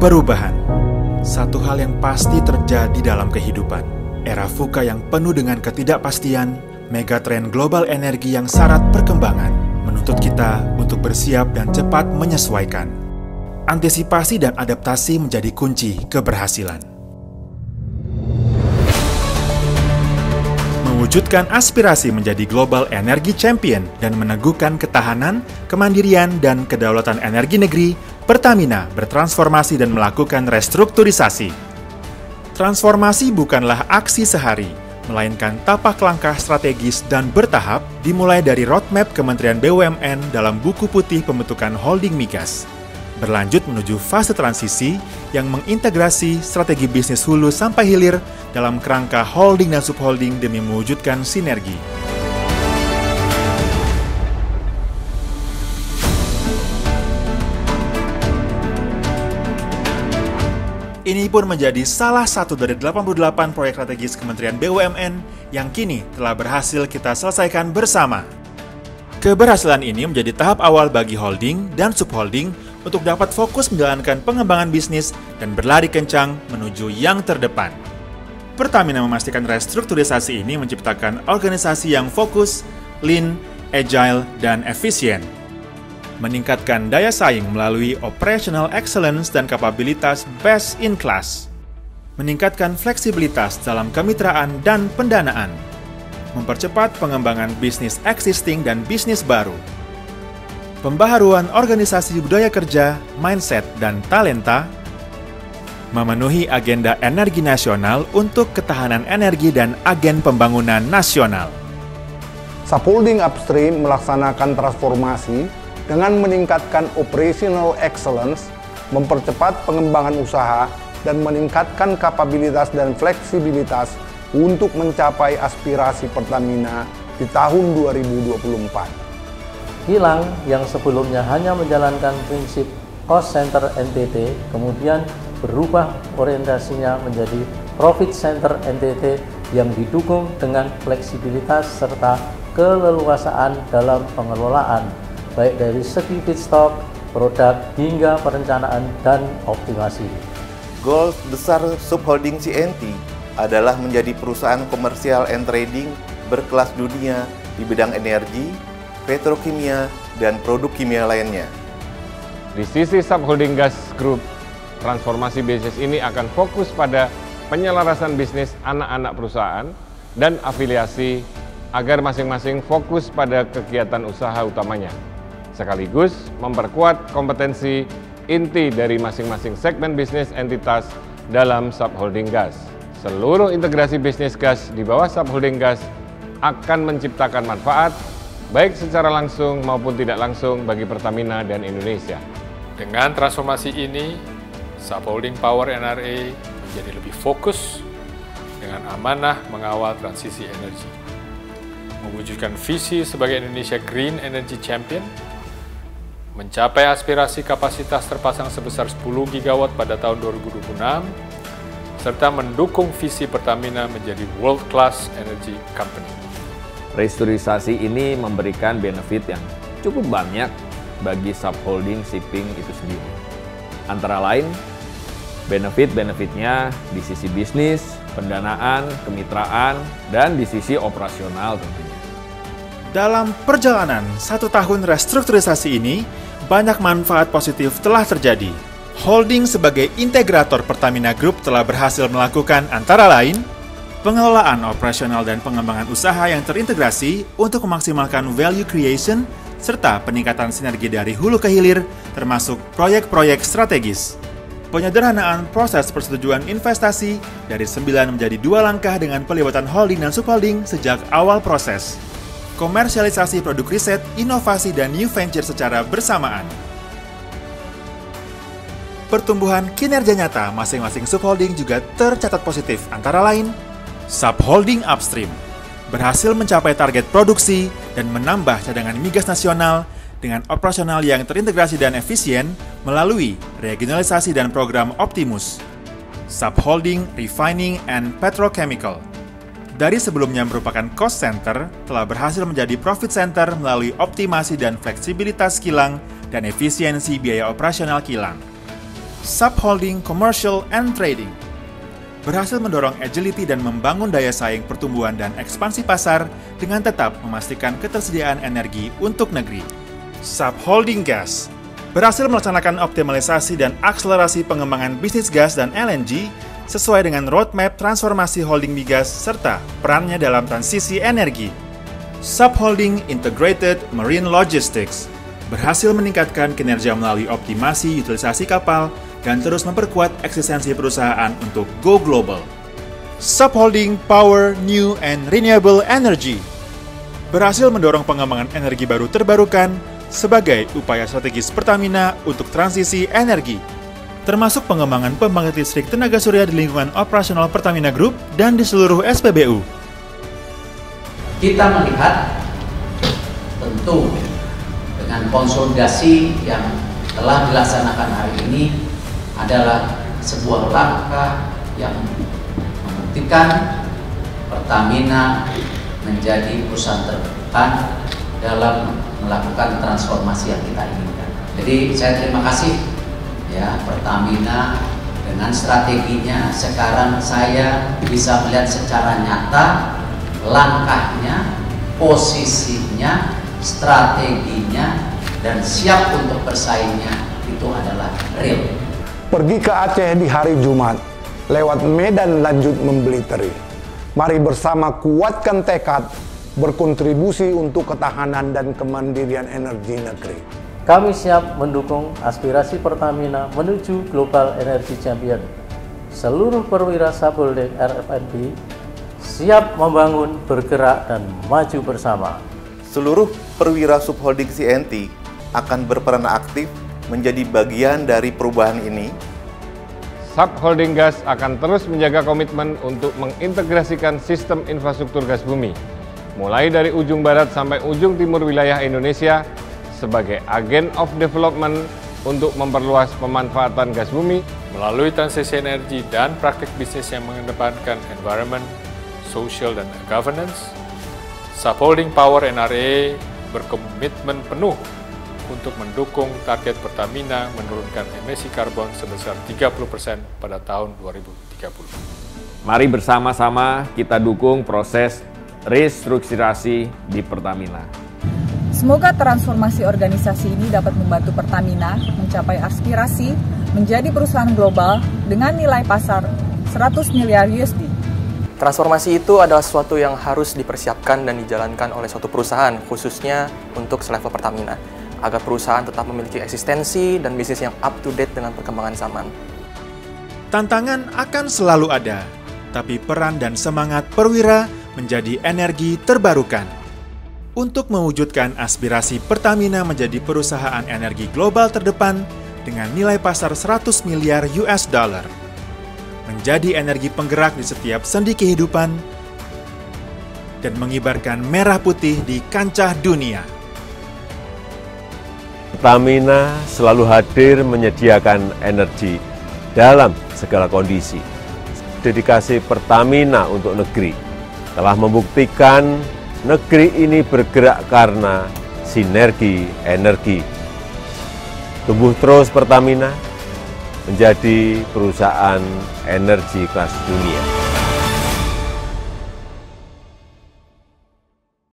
Perubahan, satu hal yang pasti terjadi dalam kehidupan. Era VUCA yang penuh dengan ketidakpastian, megatrend global energi yang syarat perkembangan, menuntut kita untuk bersiap dan cepat menyesuaikan. Antisipasi dan adaptasi menjadi kunci keberhasilan. Mewujudkan aspirasi menjadi global energy champion dan meneguhkan ketahanan, kemandirian, dan kedaulatan energi negeri, Pertamina bertransformasi dan melakukan restrukturisasi. Transformasi bukanlah aksi sehari, melainkan tapak langkah strategis dan bertahap dimulai dari roadmap Kementerian BUMN dalam buku putih pembentukan holding migas. Berlanjut menuju fase transisi yang mengintegrasi strategi bisnis hulu sampai hilir dalam kerangka holding dan subholding demi mewujudkan sinergi. Ini pun menjadi salah satu dari 88 proyek strategis Kementerian BUMN yang kini telah berhasil kita selesaikan bersama. Keberhasilan ini menjadi tahap awal bagi holding dan subholding untuk dapat fokus menjalankan pengembangan bisnis dan berlari kencang menuju yang terdepan. Pertamina memastikan restrukturisasi ini menciptakan organisasi yang fokus, lean, agile, dan efisien. Meningkatkan daya saing melalui operational excellence dan kapabilitas best in class. Meningkatkan fleksibilitas dalam kemitraan dan pendanaan. Mempercepat pengembangan bisnis existing dan bisnis baru. Pembaharuan organisasi budaya kerja, mindset, dan talenta. Memenuhi agenda energi nasional untuk ketahanan energi dan agen pembangunan nasional. Subholding Upstream melaksanakan transformasi dengan meningkatkan operational excellence, mempercepat pengembangan usaha, dan meningkatkan kapabilitas dan fleksibilitas untuk mencapai aspirasi Pertamina di tahun 2024. Kilang yang sebelumnya hanya menjalankan prinsip cost center NTT, kemudian berubah orientasinya menjadi profit center NTT yang didukung dengan fleksibilitas serta keleluasaan dalam pengelolaan, baik dari segi feedstock, produk, hingga perencanaan dan optimasi. Goal besar subholding CNT adalah menjadi perusahaan komersial and trading berkelas dunia di bidang energi, petrokimia, dan produk kimia lainnya. Di sisi Subholding Gas Group, transformasi bisnis ini akan fokus pada penyelarasan bisnis anak-anak perusahaan dan afiliasi agar masing-masing fokus pada kegiatan usaha utamanya, sekaligus memperkuat kompetensi inti dari masing-masing segmen bisnis entitas dalam Subholding Gas. Seluruh integrasi bisnis gas di bawah Subholding Gas akan menciptakan manfaat, baik secara langsung maupun tidak langsung bagi Pertamina dan Indonesia. Dengan transformasi ini, Subholding Power NRA menjadi lebih fokus dengan amanah mengawal transisi energi, mewujudkan visi sebagai Indonesia Green Energy Champion, mencapai aspirasi kapasitas terpasang sebesar 10 gigawatt pada tahun 2026, serta mendukung visi Pertamina menjadi World Class Energy Company. Restrukturisasi ini memberikan benefit yang cukup banyak bagi subholding shipping itu sendiri. Antara lain, benefit-benefitnya di sisi bisnis, pendanaan, kemitraan, dan di sisi operasional tentunya. Dalam perjalanan 1 tahun restrukturisasi ini, banyak manfaat positif telah terjadi. Holding sebagai integrator Pertamina Group telah berhasil melakukan antara lain pengelolaan operasional dan pengembangan usaha yang terintegrasi untuk memaksimalkan value creation serta peningkatan sinergi dari hulu ke hilir termasuk proyek-proyek strategis. Penyederhanaan proses persetujuan investasi dari 9 menjadi 2 langkah dengan pelibatan holding dan subholding sejak awal proses. Komersialisasi produk riset, inovasi, dan new venture secara bersamaan. Pertumbuhan kinerja nyata masing-masing subholding juga tercatat positif, antara lain Subholding Upstream berhasil mencapai target produksi dan menambah cadangan migas nasional dengan operasional yang terintegrasi dan efisien melalui regionalisasi dan program Optimus. Subholding Refining and Petrochemical dari sebelumnya merupakan cost center telah berhasil menjadi profit center melalui optimasi dan fleksibilitas kilang dan efisiensi biaya operasional kilang. Subholding Commercial and Trading berhasil mendorong agility dan membangun daya saing pertumbuhan dan ekspansi pasar dengan tetap memastikan ketersediaan energi untuk negeri. Subholding Gas berhasil melaksanakan optimalisasi dan akselerasi pengembangan bisnis gas dan LNG sesuai dengan roadmap transformasi holding migas serta perannya dalam transisi energi. Subholding Integrated Marine Logistics berhasil meningkatkan kinerja melalui optimasi utilisasi kapal dan terus memperkuat eksistensi perusahaan untuk go global. Subholding Power, New and Renewable Energy berhasil mendorong pengembangan energi baru terbarukan sebagai upaya strategis Pertamina untuk transisi energi, termasuk pengembangan pembangkit listrik tenaga surya di lingkungan operasional Pertamina Group dan di seluruh SPBU. Kita melihat tentu dengan konsolidasi yang telah dilaksanakan hari ini adalah sebuah langkah yang membuktikan Pertamina menjadi perusahaan terdepan dalam melakukan transformasi yang kita inginkan. Jadi saya terima kasih ya Pertamina dengan strateginya. Sekarang saya bisa melihat secara nyata langkahnya, posisinya, strateginya, dan siap untuk bersaingnya itu adalah real. Pergi ke Aceh di hari Jumat, lewat Medan lanjut membeli teri. Mari bersama kuatkan tekad, berkontribusi untuk ketahanan dan kemandirian energi negeri. Kami siap mendukung aspirasi Pertamina menuju Global Energy Champion. Seluruh perwira subholding RFNB siap membangun, bergerak, dan maju bersama. Seluruh perwira subholding CNT akan berperan aktif menjadi bagian dari perubahan ini. Subholding Gas akan terus menjaga komitmen untuk mengintegrasikan sistem infrastruktur gas bumi, mulai dari ujung barat sampai ujung timur wilayah Indonesia, sebagai agen of development untuk memperluas pemanfaatan gas bumi Melalui transisi energi dan praktik bisnis yang mengedepankan environment, social, dan governance, Subholding Power NRA berkomitmen penuh untuk mendukung target Pertamina menurunkan emisi karbon sebesar 30% pada tahun 2030. Mari bersama-sama kita dukung proses restrukturasi di Pertamina. Semoga transformasi organisasi ini dapat membantu Pertamina mencapai aspirasi menjadi perusahaan global dengan nilai pasar 100 miliar USD. Transformasi itu adalah sesuatu yang harus dipersiapkan dan dijalankan oleh suatu perusahaan, khususnya untuk selevel Pertamina, agar perusahaan tetap memiliki eksistensi dan bisnis yang up to date dengan perkembangan zaman. Tantangan akan selalu ada, tapi peran dan semangat perwira menjadi energi terbarukan. Untuk mewujudkan aspirasi Pertamina menjadi perusahaan energi global terdepan dengan nilai pasar 100 miliar US dollar. Menjadi energi penggerak di setiap sendi kehidupan dan mengibarkan merah putih di kancah dunia. Pertamina selalu hadir menyediakan energi dalam segala kondisi. Dedikasi Pertamina untuk negeri telah membuktikan negeri ini bergerak karena sinergi energi. Tumbuh terus Pertamina menjadi perusahaan energi kelas dunia.